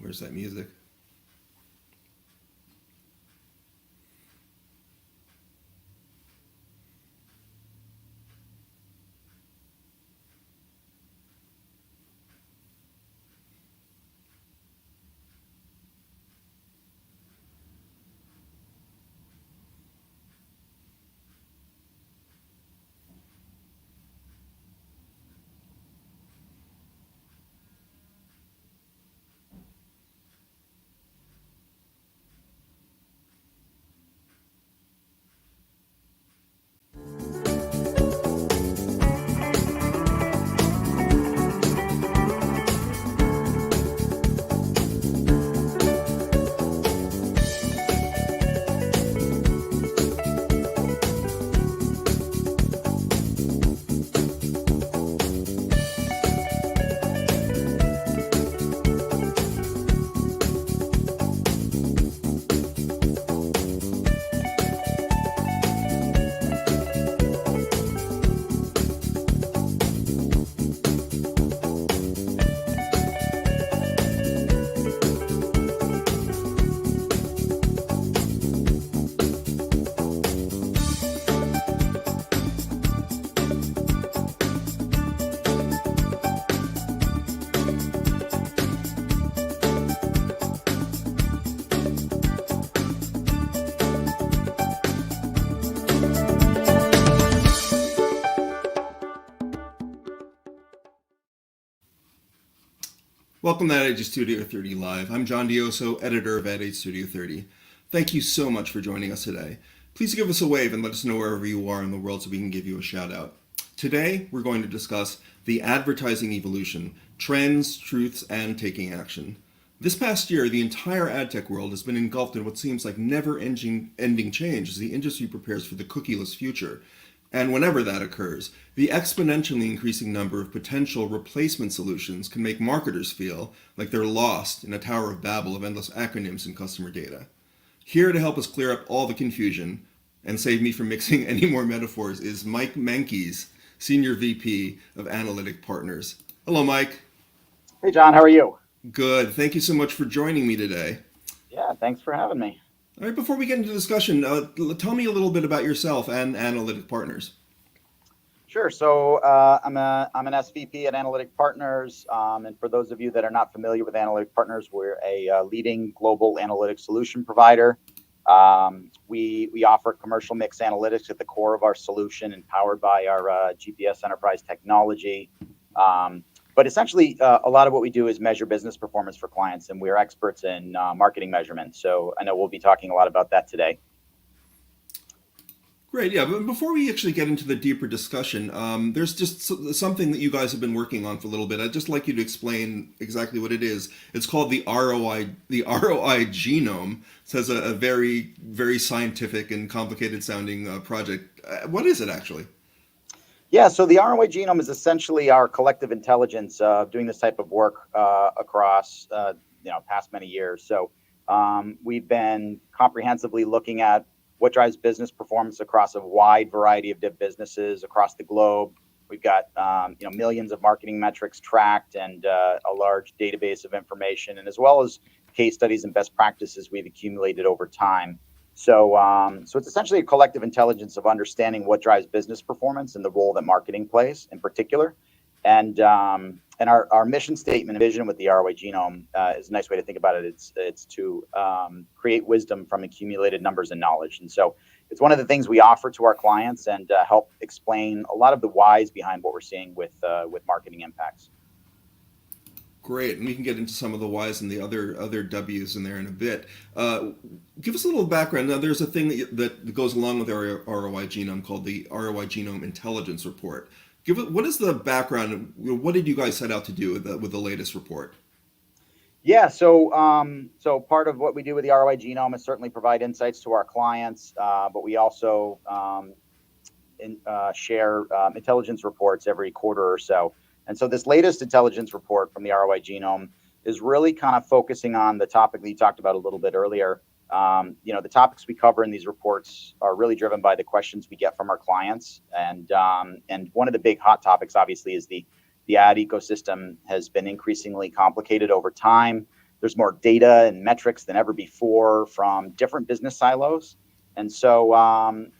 Where's that music? Welcome to Ad Age Studio 30 Live. I'm John Dioso, editor of Ad Age Studio 30. Thank you so much for joining us today. Please give us a wave and let us know wherever you are in the world so we can give you a shout out. Today, we're going to discuss the advertising evolution, trends, truths, and taking action. This past year, the entire ad tech world has been engulfed in what seems like never-ending change as the industry prepares for the cookieless future. And whenever that occurs, the exponentially increasing number of potential replacement solutions can make marketers feel like they're lost in a Tower of Babel of endless acronyms and customer data. Here to help us clear up all the confusion and save me from mixing any more metaphors is Mike Menkes, Senior VP of Analytic Partners. Hello, Mike. Hey, John, how are you? Good. Thank you so much for joining me today. Yeah, thanks for having me. All right, before we get into the discussion, tell me a little bit about yourself and Analytic Partners. Sure. So I'm an SVP at Analytic Partners, and for those of you that are not familiar with Analytic Partners, we're a leading global analytics solution provider. We offer commercial mix analytics at the core of our solution, and powered by our GPS enterprise technology. But essentially, a lot of what we do is measure business performance for clients, and we're experts in marketing measurement. So I know we'll be talking a lot about that today. Great, yeah. But before we actually get into the deeper discussion, there's just something that you guys have been working on for a little bit. I'd just like you to explain exactly what it is. It's called the ROI Genome. It has a very, very scientific and complicated sounding project. What is it actually? Yeah, so the ROI Genome is essentially our collective intelligence of doing this type of work across past many years. So we've been comprehensively looking at what drives business performance across a wide variety of businesses across the globe. We've got millions of marketing metrics tracked and a large database of information, and as well as case studies and best practices we've accumulated over time. So it's essentially a collective intelligence of understanding what drives business performance and the role that marketing plays in particular. And our mission statement and vision with the ROI Genome is a nice way to think about it. It's to create wisdom from accumulated numbers and knowledge. And so it's one of the things we offer to our clients and help explain a lot of the whys behind what we're seeing with marketing impacts. Great, and we can get into some of the whys and the other W's in there in a bit. Give us a little background. Now, there's a thing that goes along with our ROI Genome called the ROI Genome Intelligence Report. What is the background? What did you guys set out to do with the latest report? Yeah, so part of what we do with the ROI Genome is certainly provide insights to our clients, but we also share intelligence reports every quarter or so. And so this latest intelligence report from the ROI Genome is really kind of focusing on the topic that you talked about a little bit earlier. The topics we cover in these reports are really driven by the questions we get from our clients. And one of the big hot topics, obviously, is the ad ecosystem has been increasingly complicated over time. There's more data and metrics than ever before from different business silos. And so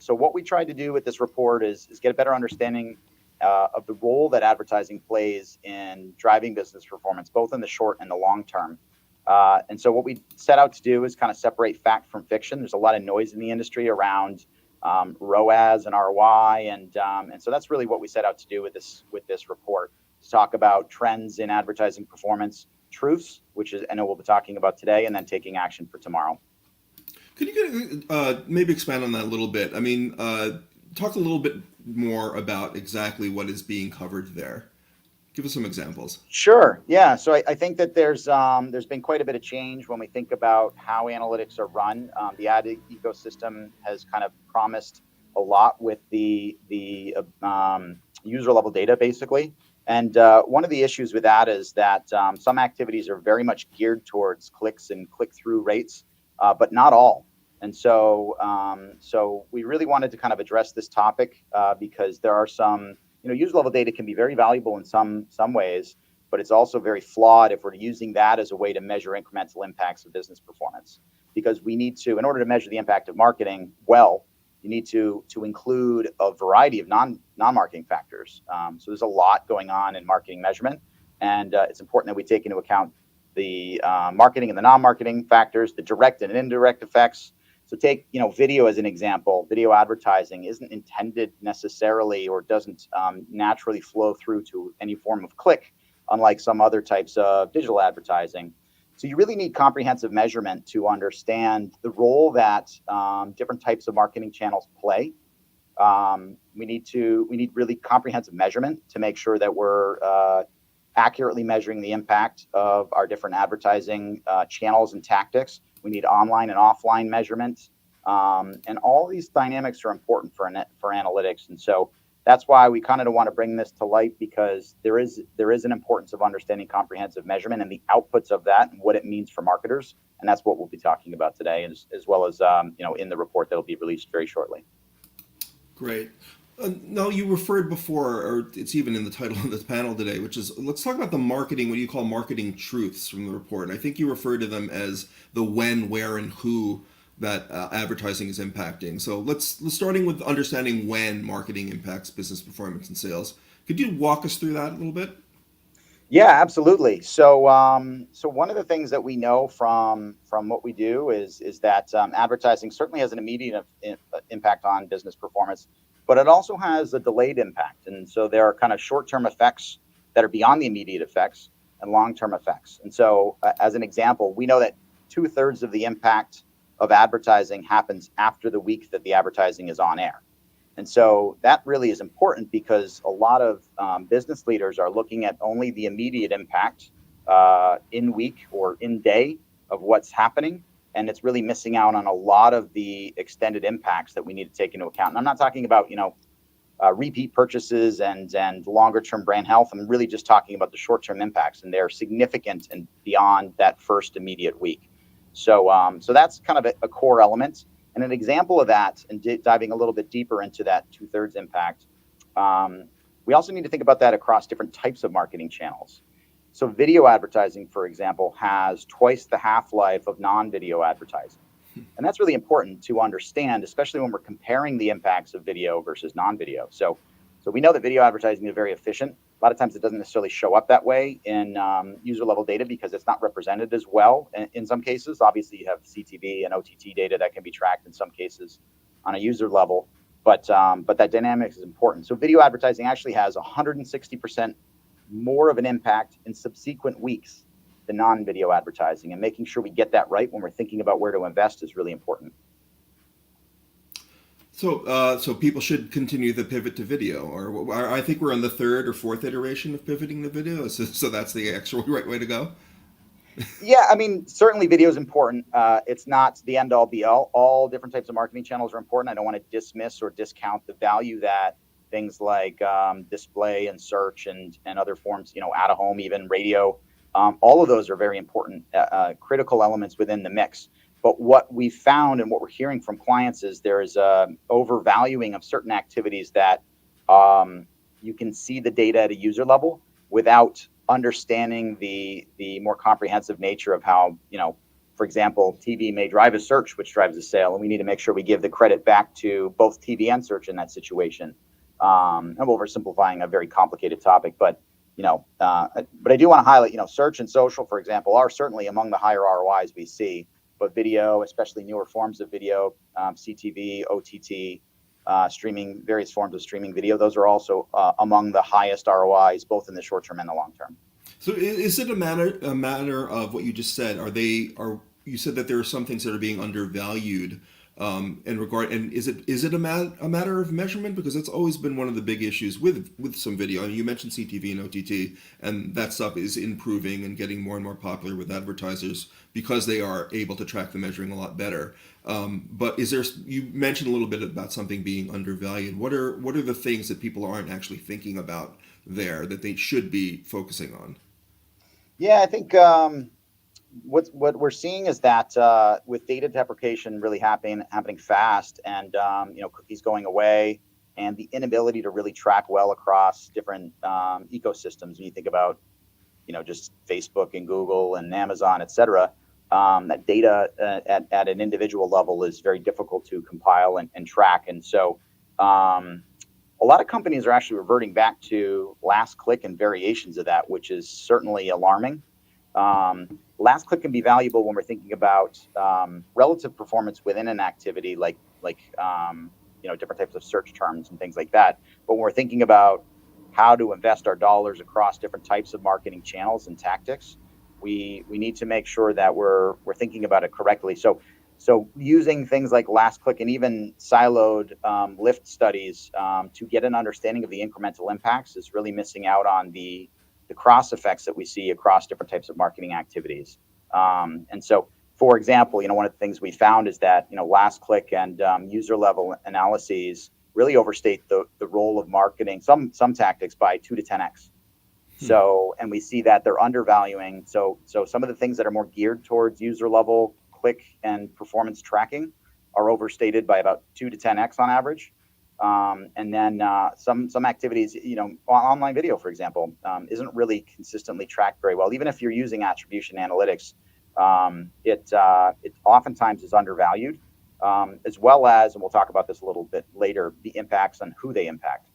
what we tried to do with this report is get a better understanding of the role that advertising plays in driving business performance, both in the short and the long term. And so what we set out to do is kind of separate fact from fiction. There's a lot of noise in the industry around ROAS and ROI, and so that's really what we set out to do with this report, to talk about trends in advertising performance, truths, which is I know we'll be talking about today, and then taking action for tomorrow. Could you maybe expand on that a little bit? I mean, talk a little bit more about exactly what is being covered there. Give us some examples. Sure. Yeah. So I think that there's been quite a bit of change when we think about how analytics are run. The ad ecosystem has kind of promised a lot with the user level data, basically. And one of the issues with that is that some activities are very much geared towards clicks and click-through rates, but not all. And so we really wanted to kind of address this topic because there are some, user level data can be very valuable in some ways, but it's also very flawed if we're using that as a way to measure incremental impacts of business performance. Because we need to, in order to measure the impact of marketing well, you need to include a variety of non-marketing factors. So there's a lot going on in marketing measurement, and it's important that we take into account the marketing and the non-marketing factors, the direct and indirect effects. So take, video as an example. Video advertising isn't intended necessarily, or doesn't naturally flow through to any form of click, unlike some other types of digital advertising. So you really need comprehensive measurement to understand the role that different types of marketing channels play. We need really comprehensive measurement to make sure that we're accurately measuring the impact of our different advertising channels and tactics. We need online and offline measurement, and all these dynamics are important for analytics. And so that's why we kind of want to bring this to light, because there is an importance of understanding comprehensive measurement and the outputs of that and what it means for marketers. And that's what we'll be talking about today, as well as in the report that'll be released very shortly. Great. Now, you referred before, or it's even in the title of this panel today, which is, let's talk about the marketing, what you call marketing truths from the report. And I think you refer to them as the when, where, and who that advertising is impacting. So let's starting with understanding when marketing impacts business performance and sales. Could you walk us through that a little bit? Yeah, absolutely. So one of the things that we know from what we do is that advertising certainly has an immediate impact on business performance, but it also has a delayed impact. And so there are kind of short-term effects that are beyond the immediate effects, and long-term effects. And so as an example, we know that 2/3 of the impact of advertising happens after the week that the advertising is on air. And so that really is important, because a lot of business leaders are looking at only the immediate impact in week or in day of what's happening. And it's really missing out on a lot of the extended impacts that we need to take into account. And I'm not talking about, repeat purchases and longer term brand health. I'm really just talking about the short term impacts, and they're significant and beyond that first immediate week. So that's kind of a core element. And an example of that, and diving a little bit deeper into that 2/3 impact, we also need to think about that across different types of marketing channels. So video advertising, for example, has twice the half-life of non-video advertising. And that's really important to understand, especially when we're comparing the impacts of video versus non-video. So we know that video advertising is very efficient. A lot of times it doesn't necessarily show up that way in user level data, because it's not represented as well in some cases. Obviously, you have CTV and OTT data that can be tracked in some cases on a user level, but that dynamics is important. So video advertising actually has 160% more of an impact in subsequent weeks than non-video advertising, and making sure we get that right when we're thinking about where to invest is really important. So people should continue the pivot to video, or I think we're on the third or fourth iteration of pivoting to video. So that's the actual right way to go. Yeah, I mean, certainly video is important. It's not the end all be all. All different types of marketing channels are important. I don't want to dismiss or discount the value that things like display and search and other forms, out of home, even radio, all of those are very important, critical elements within the mix. But what we found and what we're hearing from clients is there is a overvaluing of certain activities that you can see the data at a user level without understanding the more comprehensive nature of how, for example, TV may drive a search, which drives a sale, and we need to make sure we give the credit back to both TV and search in that situation. I'm oversimplifying a very complicated topic, but but I do want to highlight, search and social, for example, are certainly among the higher ROIs we see, but video, especially newer forms of video, CTV, OTT, streaming, various forms of streaming video, those are also among the highest ROIs, both in the short term and the long term. So is it a matter of what you just said? You said that there are some things that are being undervalued and is it a matter of measurement? Because that's always been one of the big issues with some video. I mean, you mentioned CTV and OTT, and that stuff is improving and getting more and more popular with advertisers because they are able to track the measuring a lot better. But you mentioned a little bit about something being undervalued. What are the things that people aren't actually thinking about there that they should be focusing on? Yeah, I think what we're seeing is that with data deprecation really happening fast, and cookies going away, and the inability to really track well across different ecosystems. When you think about just Facebook and Google and Amazon, et cetera, that data at an individual level is very difficult to compile and track, and so a lot of companies are actually reverting back to last click and variations of that, which is certainly alarming. Last click can be valuable when we're thinking about relative performance within an activity, like different types of search terms and things like that. But when we're thinking about how to invest our dollars across different types of marketing channels and tactics, we need to make sure that we're thinking about it correctly. So using things like last click and even siloed lift studies to get an understanding of the incremental impacts is really missing out on the cross effects that we see across different types of marketing activities. And so, for example, one of the things we found is that last click and user level analyses really overstate the role of marketing some tactics by 2 to 10x. So, and we see that they're undervaluing. So some of the things that are more geared towards user level click and performance tracking are overstated by about 2 to 10x on average. And then some activities, online video, for example, isn't really consistently tracked very well. Even if you're using attribution analytics, it oftentimes is undervalued, as well as, and we'll talk about this a little bit later, the impacts on who they impact.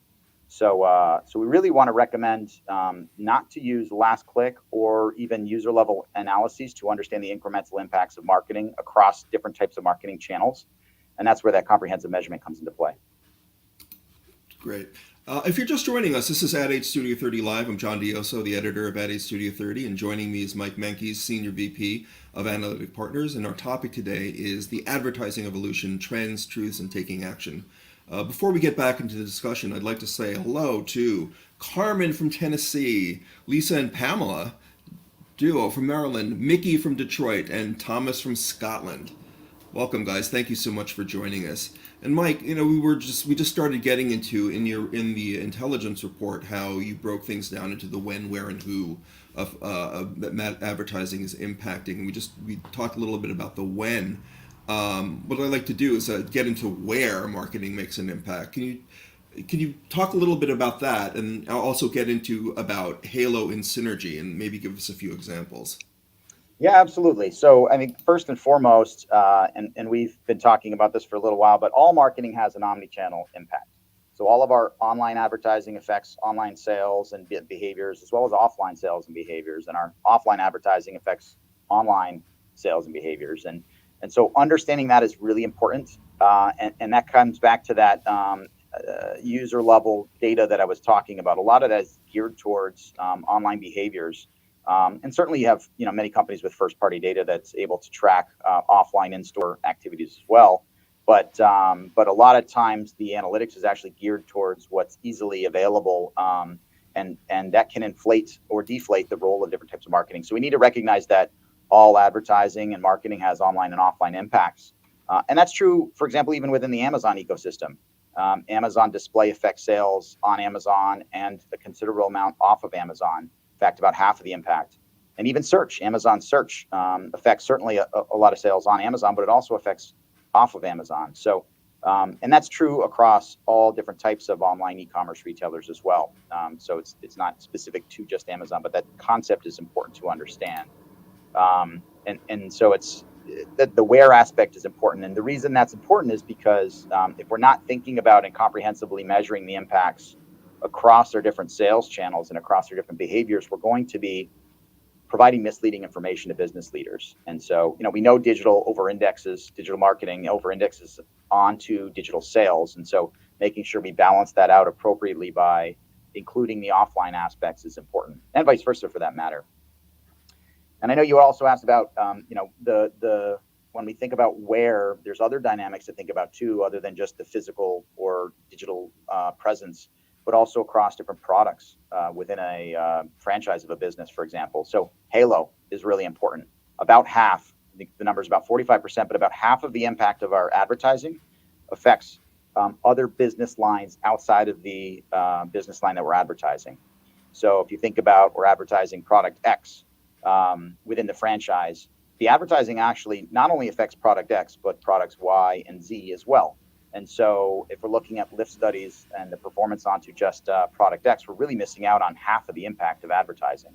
So we really want to recommend not to use last click or even user level analyses to understand the incremental impacts of marketing across different types of marketing channels. And that's where that comprehensive measurement comes into play. Great. If you're just joining us, this is Ad Age Studio 30 Live. I'm John Dioso, the editor of Ad Age Studio 30, and joining me is Mike Menkes, Senior VP of Analytic Partners, and our topic today is the advertising evolution, trends, truths, and taking action. Before we get back into the discussion, I'd like to say hello to Carmen from Tennessee, Lisa and Pamela, duo from Maryland, Mickey from Detroit, and Thomas from Scotland. Welcome, guys. Thank you so much for joining us. And Mike, we just started getting into in the intelligence report how you broke things down into the when, where, and who of that advertising is impacting. We talked a little bit about the when. What I'd like to do is get into where marketing makes an impact. Can you talk a little bit about that, and also get into about Halo and synergy, and maybe give us a few examples? Yeah, absolutely. So I think first and foremost, and we've been talking about this for a little while, but all marketing has an omni-channel impact. So all of our online advertising affects online sales and behaviors, as well as offline sales and behaviors, and our offline advertising affects online sales and behaviors. And so understanding that is really important. And that comes back to that user level data that I was talking about. A lot of that is geared towards online behaviors. And certainly you have many companies with first party data that's able to track offline in-store activities as well. But a lot of times the analytics is actually geared towards what's easily available, and that can inflate or deflate the role of different types of marketing. So we need to recognize that all advertising and marketing has online and offline impacts. And that's true, for example, even within the Amazon ecosystem. Amazon display affects sales on Amazon and a considerable amount off of Amazon. In fact, about half of the impact. And even search, Amazon search affects certainly a lot of sales on Amazon, but it also affects off of Amazon. So And that's true across all different types of online e-commerce retailers as well. So it's not specific to just Amazon, but that concept is important to understand. And so it's the where aspect is important. And the reason that's important is because if we're not thinking about and comprehensively measuring the impacts across our different sales channels and across our different behaviors, we're going to be providing misleading information to business leaders. And so, we know digital marketing over indexes onto digital sales. And so making sure we balance that out appropriately by including the offline aspects is important, and vice versa for that matter. And I know you also asked about, the when we think about where, there's other dynamics to think about too, other than just the physical or digital presence, but also across different products within a franchise of a business, for example. So Halo is really important. About half, I think the number is about 45%, but about half of the impact of our advertising affects other business lines outside of the business line that we're advertising. So if you think about, we're advertising product X within the franchise, the advertising actually not only affects product X, but products Y and Z as well. And so if we're looking at lift studies and the performance onto just product X, we're really missing out on half of the impact of advertising.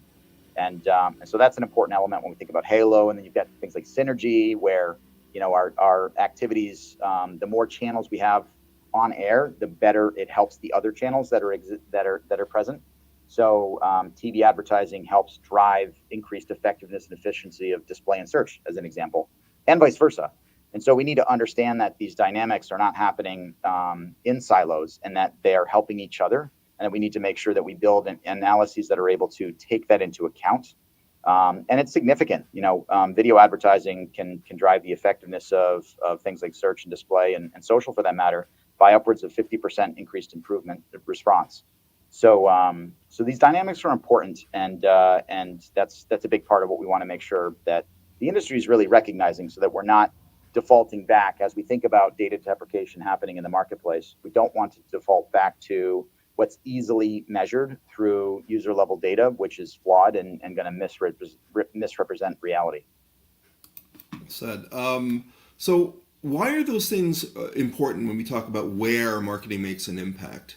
And so that's an important element when we think about Halo. And then you've got things like synergy, where our activities, the more channels we have on air, the better it helps the other channels that are present. So TV advertising helps drive increased effectiveness and efficiency of display and search, as an example, and vice versa. And so we need to understand that these dynamics are not happening in silos, and that they are helping each other. And that we need to make sure that we build analyses that are able to take that into account. And it's significant. Video advertising can drive the effectiveness of things like search and display and social, for that matter, by upwards of 50% increased improvement of response. So these dynamics are important, and that's a big part of what we want to make sure that the industry is really recognizing, so that we're not defaulting back as we think about data deprecation happening in the marketplace. We don't want to default back to what's easily measured through user level data, which is flawed and going to misrepresent reality. Said. So why are those things important when we talk about where marketing makes an impact?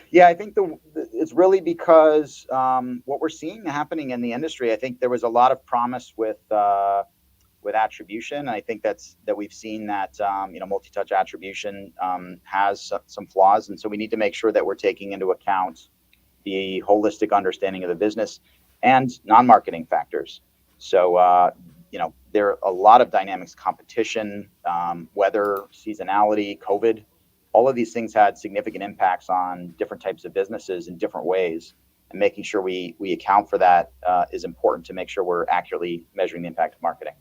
Yeah, I think it's really because what we're seeing happening in the industry. I think there was a lot of promise with attribution. And I think that we've seen that multi-touch attribution has some flaws, and so we need to make sure that we're taking into account the holistic understanding of the business and non-marketing factors. So there are a lot of dynamics: competition, weather, seasonality, COVID. All of these things had significant impacts on different types of businesses in different ways, and making sure we account for that is important to make sure we're accurately measuring the impact of marketing.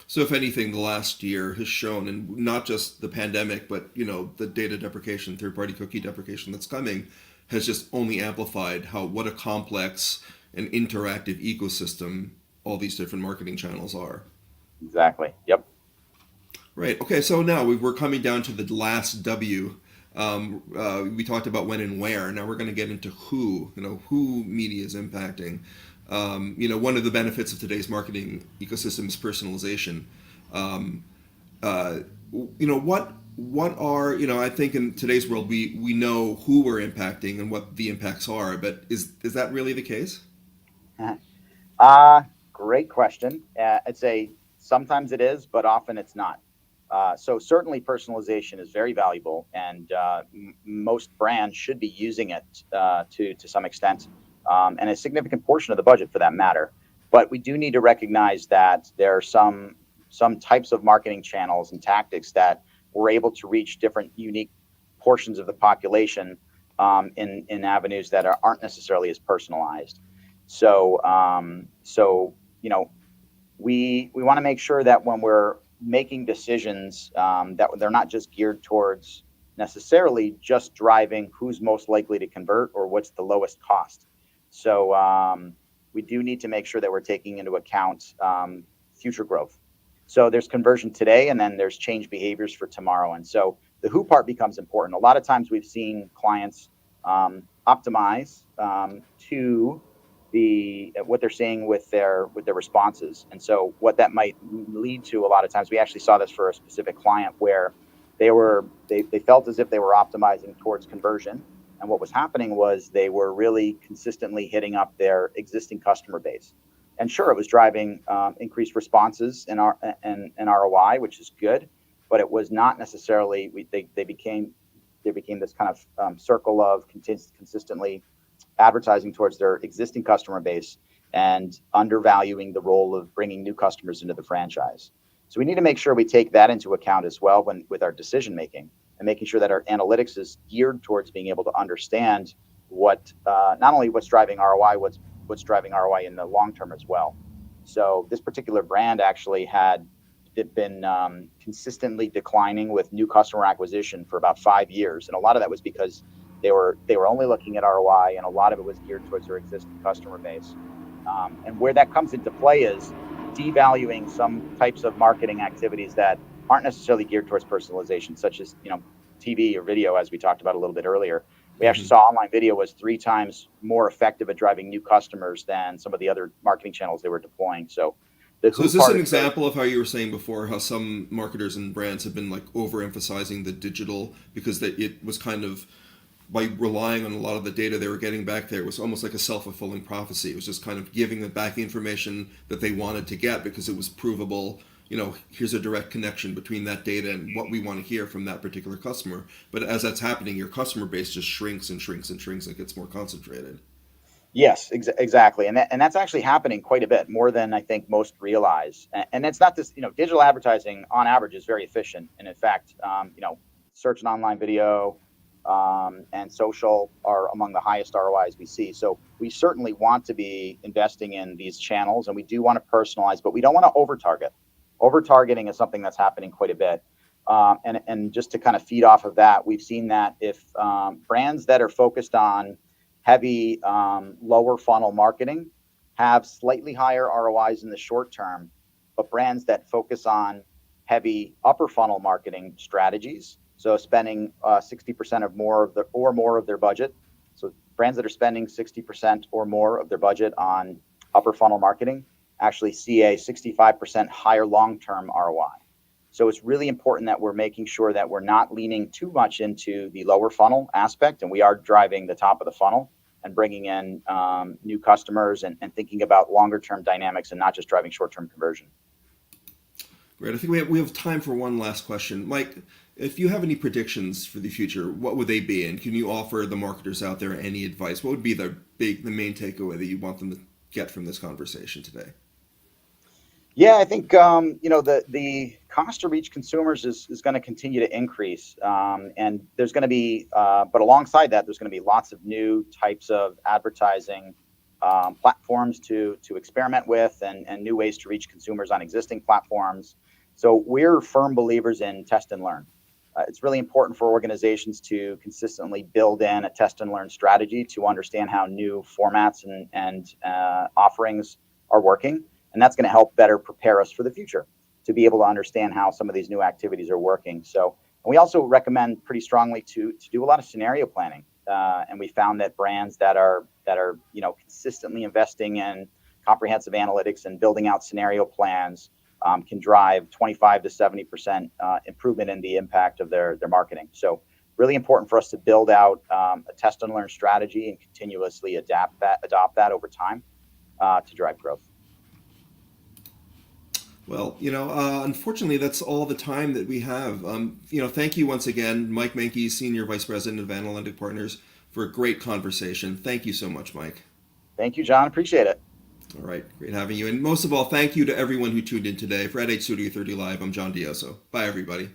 So if anything, the last year has shown, and not just the pandemic, but the data deprecation, third-party cookie deprecation that's coming, has just only amplified what a complex and interactive ecosystem all these different marketing channels are. Exactly. Yep. Right. Okay. So now we're coming down to the last W. We talked about when and where. Now we're going to get into who. Who media is impacting. One of the benefits of today's marketing ecosystem is personalization. What are I think in today's world we know who we're impacting and what the impacts are, but is that really the case? Great question. I'd say sometimes it is, but often it's not. So certainly personalization is very valuable, and most brands should be using it to some extent, and a significant portion of the budget for that matter. But we do need to recognize that there are some types of marketing channels and tactics that we're able to reach different unique portions of the population in avenues that aren't necessarily as personalized. So we want to make sure that when we're making decisions, that they're not just geared towards necessarily just driving who's most likely to convert or what's the lowest cost. So we do need to make sure that we're taking into account future growth. So there's conversion today, and then there's change behaviors for tomorrow. And so the who part becomes important. A lot of times we've seen clients optimize to the what they're seeing with their responses. And so what that might lead to, a lot of times, we actually saw this for a specific client where they felt as if they were optimizing towards conversion, and what was happening was they were really consistently hitting up their existing customer base. And sure, it was driving increased responses in ROI, which is good, but it was not necessarily. They became this kind of circle of consistently advertising towards their existing customer base and undervaluing the role of bringing new customers into the franchise. So we need to make sure we take that into account as well with our decision making, and making sure that our analytics is geared towards being able to understand what not only what's driving ROI, what's driving ROI in the long term as well. So this particular brand actually had been consistently declining with new customer acquisition for about 5 years, and a lot of that was because they were only looking at ROI, and a lot of it was geared towards their existing customer base. And where that comes into play is devaluing some types of marketing activities that aren't necessarily geared towards personalization, such as TV or video, as we talked about a little bit earlier. We actually saw online video was 3 times more effective at driving new customers than some of the other marketing channels they were deploying. So is this an example of how you were saying before, how some marketers and brands have been like overemphasizing the digital because it was kind of, by relying on a lot of the data they were getting back there, it was almost like a self-fulfilling prophecy. It was just kind of giving them back the information that they wanted to get because it was provable. Here's a direct connection between that data and what we want to hear from that particular customer. But as that's happening, your customer base just shrinks and shrinks and shrinks and gets more concentrated. Yes, exactly, and that's actually happening quite a bit, more than I think most realize. And it's not this, digital advertising on average is very efficient, and in fact, search and online video and social are among the highest ROIs we see. So we certainly want to be investing in these channels, and we do want to personalize, but we don't want to over-target. Over-targeting is something that's happening quite a bit. And just to kind of feed off of that, we've seen that if brands that are focused on heavy lower funnel marketing have slightly higher ROIs in the short term, but brands that focus on heavy upper funnel marketing strategies, so spending 60% or more of their budget. So brands that are spending 60% or more of their budget on upper funnel marketing actually see a 65% higher long-term ROI. So it's really important that we're making sure that we're not leaning too much into the lower funnel aspect, and we are driving the top of the funnel and bringing in new customers and thinking about longer-term dynamics and not just driving short-term conversion. Great. I think we have time for one last question. Mike, if you have any predictions for the future, what would they be? And can you offer the marketers out there any advice? What would be the main takeaway that you want them to get from this conversation today? Yeah, I think the cost to reach consumers is going to continue to increase, and there's going to be, but alongside that, there's going to be lots of new types of advertising platforms to experiment with, and new ways to reach consumers on existing platforms. So we're firm believers in test and learn. It's really important for organizations to consistently build in a test and learn strategy to understand how new formats and offerings are working. And that's going to help better prepare us for the future to be able to understand how some of these new activities are working. So we also recommend pretty strongly to do a lot of scenario planning. And we found that brands that are consistently investing in comprehensive analytics and building out scenario plans can drive 25 to 70% improvement in the impact of their marketing. So really important for us to build out a test and learn strategy and continuously adopt that over time to drive growth. Well, unfortunately, that's all the time that we have. Thank you once again, Mike Mankey, Senior Vice President of Analytic Partners, for a great conversation. Thank you so much, Mike. Thank you, John. Appreciate it. All right. Great having you. And most of all, thank you to everyone who tuned in today. For Ad Age Studio 30 Live, I'm John Dioso. Bye, everybody.